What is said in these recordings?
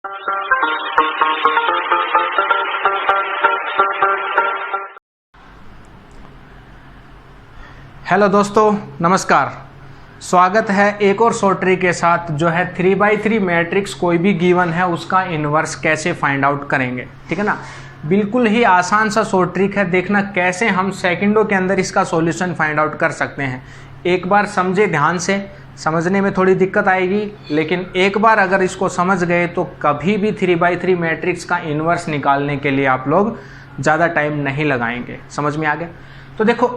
Hello दोस्तों, नमस्कार। स्वागत है एक और शॉर्ट ट्रिक के साथ, जो है 3x3 मैट्रिक्स कोई भी गिवन है उसका इन्वर्स कैसे फाइंड आउट करेंगे। ठीक है ना, बिल्कुल ही आसान सा शॉर्ट ट्रिक है। देखना कैसे हम सेकंडों के अंदर इसका सॉल्यूशन फाइंड आउट कर सकते हैं। एक बार समझे ध्यान से, समझने में थोड़ी दिक्कत आएगी, लेकिन एक बार अगर इसको समझ गए तो कभी भी 3x3 मैट्रिक्स का इन्वर्स निकालने के लिए आप लोग ज़्यादा टाइम नहीं लगाएंगे। समझ में आ गया? तो देखो,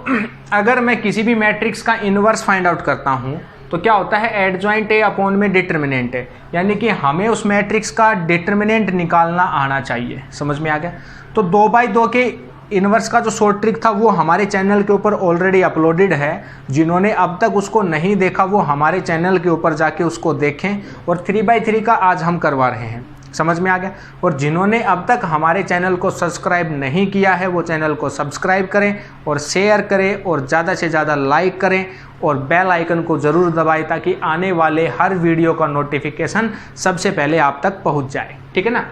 अगर मैं किसी भी मैट्रिक्स का इन्वर्स फाइंड आउट करता हूँ तो क्या होता है, एडजॉइंट ए अपॉन में डिटर्मिनेंट है, यानी कि हमें उस मैट्रिक्स का डिटर्मिनेंट निकालना आना चाहिए। समझ में आ गया? तो 2x2 के इन्वर्स का जो शॉर्ट ट्रिक था वो हमारे चैनल के ऊपर ऑलरेडी अपलोडेड है। जिन्होंने अब तक उसको नहीं देखा वो हमारे चैनल के ऊपर जाके उसको देखें। और 3x3 का आज हम करवा रहे हैं। समझ में आ गया? और जिन्होंने अब तक हमारे चैनल को सब्सक्राइब नहीं किया है वो चैनल को सब्सक्राइब करें और शेयर करें और ज़्यादा से ज़्यादा लाइक करें और बेल आइकन को ज़रूर दबाएं, ताकि आने वाले हर वीडियो का नोटिफिकेशन सबसे पहले आप तक पहुंच जाए। ठीक है ना?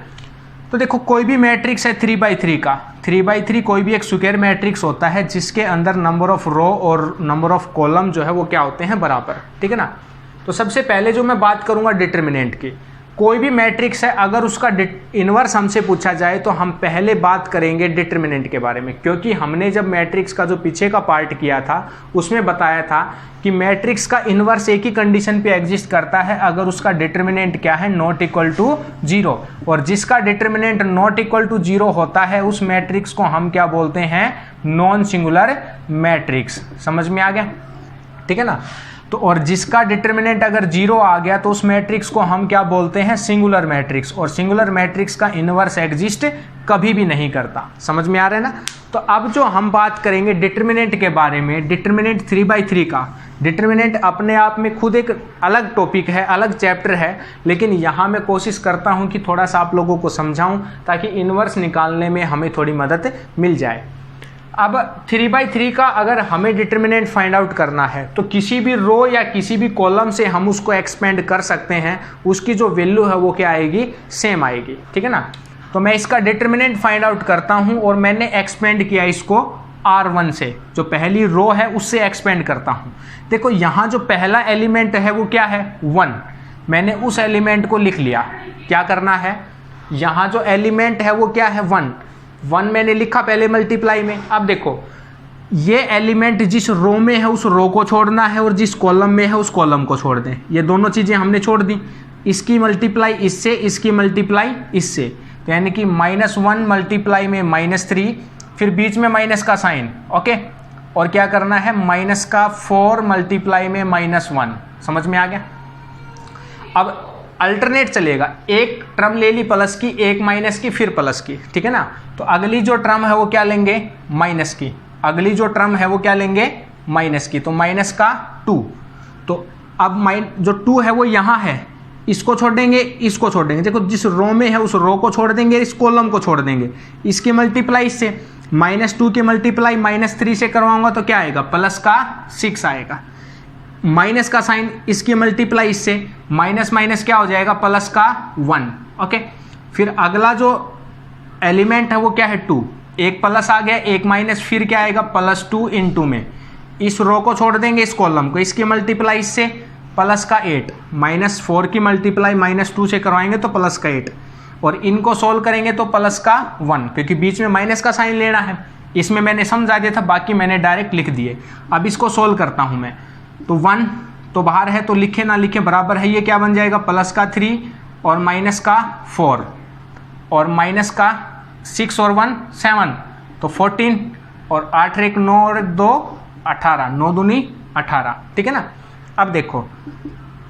तो देखो, कोई भी मैट्रिक्स है 3x3 का, 3x3 कोई भी एक स्क्वायर मैट्रिक्स होता है जिसके अंदर नंबर ऑफ रो और नंबर ऑफ कॉलम जो है वो क्या होते हैं, बराबर। ठीक है ना? तो सबसे पहले जो मैं बात करूंगा डिटर्मिनेंट की। कोई भी मैट्रिक्स है, अगर उसका इन्वर्स हमसे पूछा जाए तो हम पहले बात करेंगे डिटर्मिनेंट के बारे में, क्योंकि हमने जब मैट्रिक्स का जो पीछे का पार्ट किया था उसमें बताया था कि मैट्रिक्स का इन्वर्स एक ही कंडीशन पे एग्जिस्ट करता है, अगर उसका डिटर्मिनेंट क्या है, नॉट इक्वल टू 0। और जिसका डिटर्मिनेंट नॉट इक्वल टू 0 होता है उस मैट्रिक्स को हम क्या बोलते हैं, नॉन सिंगुलर मैट्रिक्स। समझ में आ गया? ठीक है ना? तो और जिसका डिटर्मिनेंट अगर 0 आ गया तो उस मैट्रिक्स को हम क्या बोलते हैं, सिंगुलर मैट्रिक्स। और सिंगुलर मैट्रिक्स का इन्वर्स एग्जिस्ट कभी भी नहीं करता। समझ में आ रहा है ना? तो अब जो हम बात करेंगे डिटर्मिनेंट के बारे में, डिटर्मिनेंट 3x3 का। डिटर्मिनेंट अपने आप में खुद एक अलग टॉपिक है, अलग चैप्टर है, लेकिन यहाँ मैं कोशिश करता हूँ कि थोड़ा सा आप लोगों को समझाऊँ ताकि इन्वर्स निकालने में हमें थोड़ी मदद मिल जाए। अब 3x3 का अगर हमें डिटर्मिनेंट फाइंड आउट करना है तो किसी भी रो या किसी भी कॉलम से हम उसको एक्सपेंड कर सकते हैं, उसकी जो वैल्यू है वो क्या आएगी, सेम आएगी। ठीक है ना? तो मैं इसका डिटर्मिनेंट फाइंड आउट करता हूं और मैंने एक्सपेंड किया इसको R1 से, जो पहली रो है उससे एक्सपेंड करता हूं। देखो, यहाँ जो पहला एलिमेंट है वो क्या है, 1। मैंने उस एलिमेंट को लिख लिया। क्या करना है, यहाँ जो एलिमेंट है वो क्या है, 1 मैंने लिखा पहले मल्टीप्लाई में। अब देखो, ये एलिमेंट जिस रो में है उस रो को छोड़ना है और जिस कॉलम में है उस कॉलम को छोड़ दें। ये दोनों चीज़ें हमने छोड़ दी। इसकी मल्टीप्लाई इससे, इसकी मल्टीप्लाई इससे, तो यानी कि -1 मल्टीप्लाई में -3, फिर बीच में माइनस का साइन। ओके, और क्या करना है, -4 मल्टीप्लाई में -1। समझ में आ गया? अब अल्टरनेट चलेगा, एक टर्म ले ली प्लस की, एक माइनस की, फिर प्लस की। ठीक है ना? तो अगली जो टर्म है वो क्या लेंगे, माइनस की। अगली जो टर्म है वो क्या लेंगे, माइनस की। तो माइनस का 2। तो अब जो 2 है वो यहाँ है, इसको छोड़ देंगे, इसको छोड़ देंगे। देखो, जिस रो में है उस रो को छोड़ देंगे, इस कॉलम को छोड़ देंगे। इसकी मल्टीप्लाई इससे, -2 की मल्टीप्लाई -3 से करवाऊंगा तो क्या आएगा, +6 आएगा। माइनस का साइन, इसकी मल्टीप्लाई इससे, माइनस माइनस क्या हो जाएगा, +1। ओके, फिर अगला जो एलिमेंट है वो क्या है, 2। एक प्लस आ गया, एक माइनस, फिर क्या आएगा, +2 इन 2 में। इस रो को छोड़ देंगे, इस कॉलम को, इसकी मल्टीप्लाई इससे, +8। -4 की मल्टीप्लाई -2 से करवाएंगे तो +8। और इनको सोल्व करेंगे तो +1, क्योंकि बीच में माइनस का साइन लेना है। इसमें मैंने समझा दिया था, बाकी मैंने डायरेक्ट लिख दिए। अब इसको सोल्व करता हूँ मैं, तो 1 तो बाहर है तो लिखे ना लिखे बराबर है। ये क्या बन जाएगा, +3 और -4 और -6 और 1 7, तो 14 और 8 1 9 और 2 18, 9 दूनी 18। ठीक है ना? अब देखो,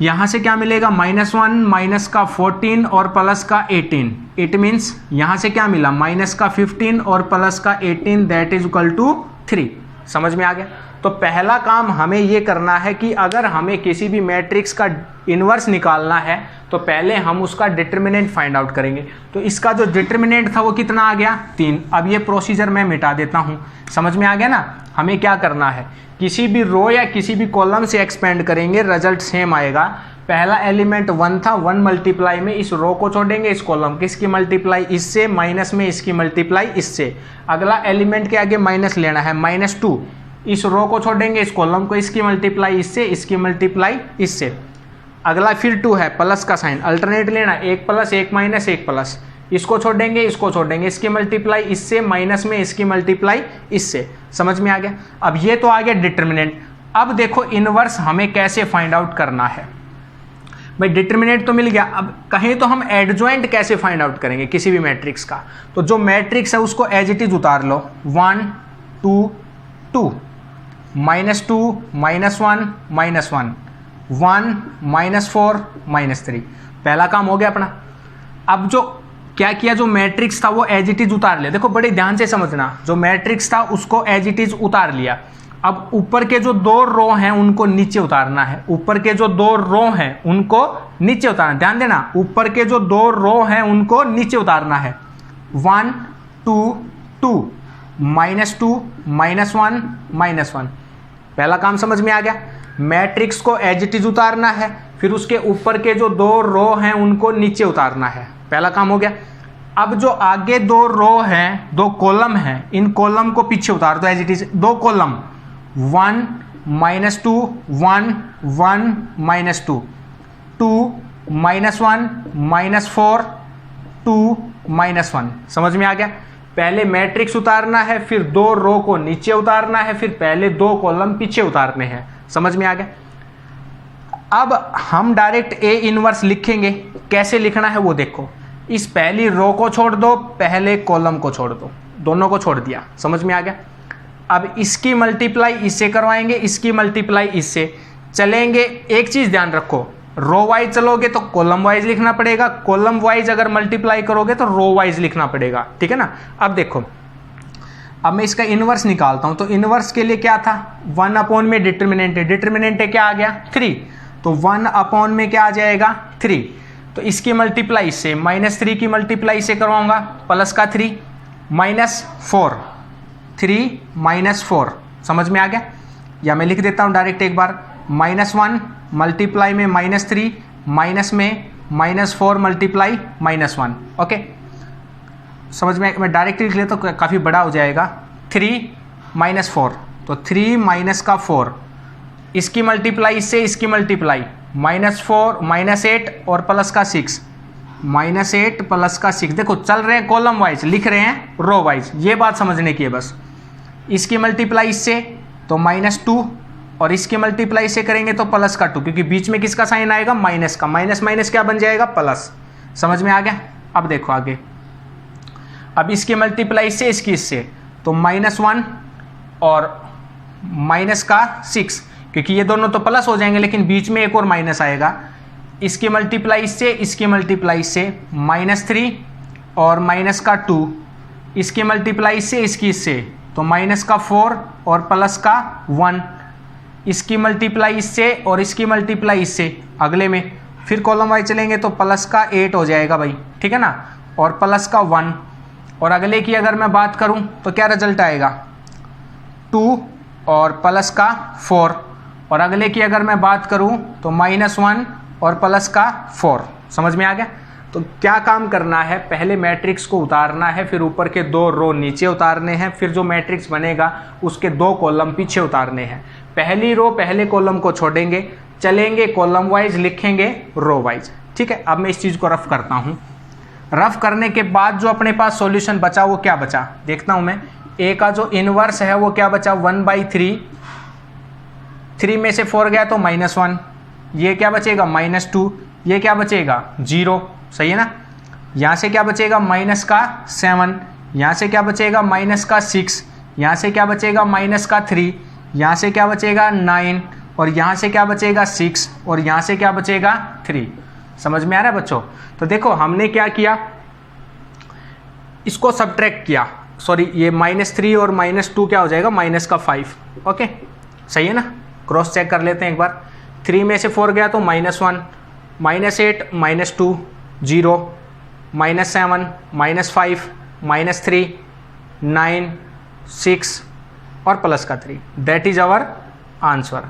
यहाँ से क्या मिलेगा, -1 -14 और +18। इट मीन्स यहाँ से क्या मिला, -15 और +18, दैट इज इक्वल टू 3। समझ में आ गया? तो पहला काम हमें ये करना है कि अगर हमें किसी भी मैट्रिक्स का इन्वर्स निकालना है तो पहले हम उसका डिटर्मिनेंट फाइंड आउट करेंगे। तो इसका जो डिटर्मिनेंट था वो कितना आ गया, 3। अब ये प्रोसीजर मैं मिटा देता हूँ। समझ में आ गया ना? हमें क्या करना है, किसी भी रो या किसी भी कॉलम से एक्सपेंड करेंगे, रिजल्ट सेम आएगा। पहला एलिमेंट 1 था, 1 मल्टीप्लाई में इस रो को छोड़ेंगे, इस कॉलम किसकी मल्टीप्लाई इससे, माइनस में इसकी मल्टीप्लाई इससे। अगला एलिमेंट के आगे माइनस लेना है, -2, इस रो को छोड़ेंगे, इस कॉलम को इसकी मल्टीप्लाई इससे, इसकी मल्टीप्लाई इससे। अगला फिर 2 है, प्लस का साइन अल्टरनेट लेना, 1 प्लस 1 माइनस 1 प्लस, इसको छोड़ेंगे, इसको छोड़ेंगे, इसकी मल्टीप्लाई इससे, माइनस में इसकी मल्टीप्लाई इससे। समझ में आ गया। अब ये तो आ गया डिटर्मिनेंट। अब देखो इनवर्स हमें कैसे फाइंड आउट करना है। भाई डिटर्मिनेंट तो मिल गया, अब कहें तो हम एडजॉइंट कैसे फाइंड आउट करेंगे किसी भी मैट्रिक्स का। तो जो मैट्रिक्स है उसको एज इट इज उतार लो, 1 2 2, -2 -1 -1 1 -4 -3। पहला काम हो गया अपना। अब जो क्या किया, जो मैट्रिक्स था वो एज इट इज उतार लिया। देखो बड़े ध्यान से समझना, जो मैट्रिक्स था उसको एज इट इज उतार लिया। अब ऊपर के जो 2 रो हैं उनको नीचे उतारना है, ऊपर के जो 2 रो हैं उनको नीचे उतारना। ध्यान देना, ऊपर के जो 2 रो हैं उनको नीचे उतारना है। 1 2 2 -2 -1 -1। पहला काम समझ में आ गया। मैट्रिक्स को एज इट इज उतारना है, फिर उसके ऊपर के जो 2 रो हैं उनको नीचे उतारना है। पहला काम हो गया। अब जो आगे 2 रो हैं, 2 कॉलम हैं, इन कॉलम को पीछे उतार दो एज इट इज। 2 कॉलम 1 -2 1 1 -2 2 -1 -4 2 -1। समझ में आ गया। पहले मैट्रिक्स उतारना है, फिर 2 रो को नीचे उतारना है, फिर पहले 2 कॉलम पीछे उतारने हैं। समझ में आ गया। अब हम डायरेक्ट ए इनवर्स लिखेंगे। कैसे लिखना है वो देखो। इस पहली रो को छोड़ दो, पहले कॉलम को छोड़ दो, दोनों को छोड़ दिया। समझ में आ गया। अब इसकी मल्टीप्लाई इससे करवाएंगे, इसकी मल्टीप्लाई इससे चलेंगे। एक चीज ध्यान रखो, रो वाइज चलोगे तो कॉलम वाइज लिखना पड़ेगा, कॉलम वाइज अगर मल्टीप्लाई करोगे तो रो वाइज लिखना पड़ेगा। ठीक है ना। अब देखो, अब मैं इसका इनवर्स निकालता हूं। तो इनवर्स के लिए क्या था, 1 अपॉन में डिटर्मिनेंट है, डिटर्मिनेंट है क्या आ गया 3, तो 1 अपॉन में क्या आ जाएगा 3। तो इसकी मल्टीप्लाई से, -3 की मल्टीप्लाई से करवाऊंगा, प्लस का 3 -4 3 -4। समझ में आ गया। या मैं लिख देता हूं डायरेक्ट एक बार, -1 मल्टीप्लाई में -3 माइनस में -4 मल्टीप्लाई -1। ओके, समझ में। मैं डायरेक्ट लिख लेता तो काफ़ी बड़ा हो जाएगा। 3 -4, तो 3 माइनस का 4, इसकी मल्टीप्लाई इससे, इसकी मल्टीप्लाई -4 -8 और प्लस का 6, -8 प्लस का 6। देखो चल रहे हैं कॉलम वाइज, लिख रहे हैं रो वाइज, ये बात समझने की है बस। इसकी मल्टीप्लाई इससे तो -2 और इसकी मल्टीप्लाई से करेंगे तो प्लस का 2, क्योंकि बीच में किसका साइन आएगा, माइनस का। माइनस माइनस क्या बन जाएगा, प्लस। समझ में आ गया। अब देखो आगे, अब इसकी मल्टीप्लाई से, इसकी इससे, तो -1 और माइनस का 6, क्योंकि ये दोनों तो प्लस हो जाएंगे लेकिन बीच में एक और माइनस आएगा। इसकी मल्टीप्लाई से, इसकी मल्टीप्लाई से, -3 और माइनस का 2, इसकी मल्टीप्लाई से, इसकी इससे, तो -4 और प्लस का 1, इसकी मल्टीप्लाई इससे और इसकी मल्टीप्लाई इससे अगले में, फिर कॉलम वाइज चलेंगे तो प्लस का 8 हो जाएगा भाई। ठीक है ना, और प्लस का 1, और अगले की अगर मैं बात करूं तो क्या रिजल्ट आएगा, 2 और प्लस का 4, और अगले की अगर मैं बात करूं तो -1 और प्लस का 4। समझ में आ गया। तो क्या काम करना है, पहले मैट्रिक्स को उतारना है, फिर ऊपर के 2 रो नीचे उतारने हैं, फिर जो मैट्रिक्स बनेगा उसके 2 कॉलम पीछे उतारने हैं। पहली रो पहले कॉलम को छोड़ेंगे, चलेंगे कॉलम वाइज, लिखेंगे रो वाइज। ठीक है। अब मैं इस चीज़ को रफ करता हूँ। रफ करने के बाद जो अपने पास सॉल्यूशन बचा वो क्या बचा देखता हूँ मैं। ए का जो इनवर्स है वो क्या बचा, 1/3, 3 में से 4 गया तो -1, ये क्या बचेगा -2, ये क्या बचेगा 0। सही है ना। यहाँ से क्या बचेगा -7, यहाँ से क्या बचेगा -6, यहाँ से क्या बचेगा -3, यहाँ से क्या बचेगा 9, और यहाँ से क्या बचेगा 6, और यहाँ से क्या बचेगा 3। समझ में आ रहा है बच्चों। तो देखो हमने क्या किया, इसको सब्ट्रैक्ट किया, सॉरी ये -3 और -2 क्या हो जाएगा -5। ओके सही है ना। क्रॉस चेक कर लेते हैं एक बार। 3 में से 4 गया तो -1, -8 -2 0, -7 -5 -3 9 6 और प्लस का 3। That is our answer.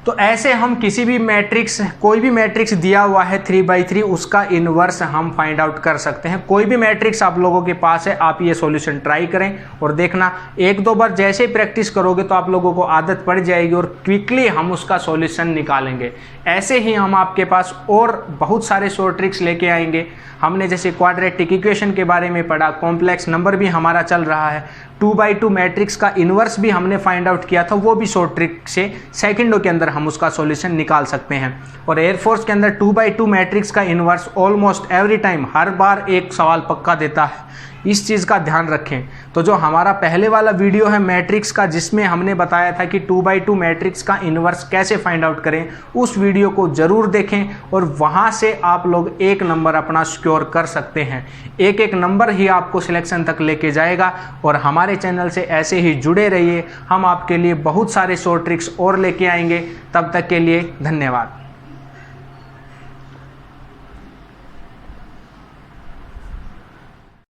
तो ऐसे हम किसी भी मैट्रिक्स, कोई भी मैट्रिक्स दिया हुआ है 3/3, उसका इन्वर्स हम फाइंड आउट कर सकते हैं। कोई भी मैट्रिक्स आप लोगों के पास है, आप ये सॉल्यूशन ट्राई करें और देखना, एक दो बार जैसे ही प्रैक्टिस करोगे तो आप लोगों को आदत पड़ जाएगी और क्विकली हम उसका सॉल्यूशन निकालेंगे। ऐसे ही हम आपके पास और बहुत सारे शॉर्ट ट्रिक्स लेके आएंगे। हमने जैसे क्वाड्रेटिक इक्वेशन के बारे में पढ़ा, कॉम्प्लेक्स नंबर भी हमारा चल रहा है, 2/2 मैट्रिक्स का इन्वर्स भी हमने फाइंड आउट किया था, वो भी शॉर्ट ट्रिक से सेकंडों के अंदर हम उसका सॉल्यूशन निकाल सकते हैं। और एयरफोर्स के अंदर 2/2 मैट्रिक्स का इन्वर्स ऑलमोस्ट एवरी टाइम, हर बार एक सवाल पक्का देता है, इस चीज़ का ध्यान रखें। तो जो हमारा पहले वाला वीडियो है मैट्रिक्स का, जिसमें हमने बताया था कि 2/2 मैट्रिक्स का इन्वर्स कैसे फाइंड आउट करें, उस वीडियो को ज़रूर देखें और वहाँ से आप लोग एक नंबर अपना सिक्योर कर सकते हैं। एक एक नंबर ही आपको सिलेक्शन तक लेके जाएगा। और हमारे चैनल से ऐसे ही जुड़े रहिए, हम आपके लिए बहुत सारे शॉर्ट ट्रिक्स और लेके आएंगे। तब तक के लिए धन्यवाद।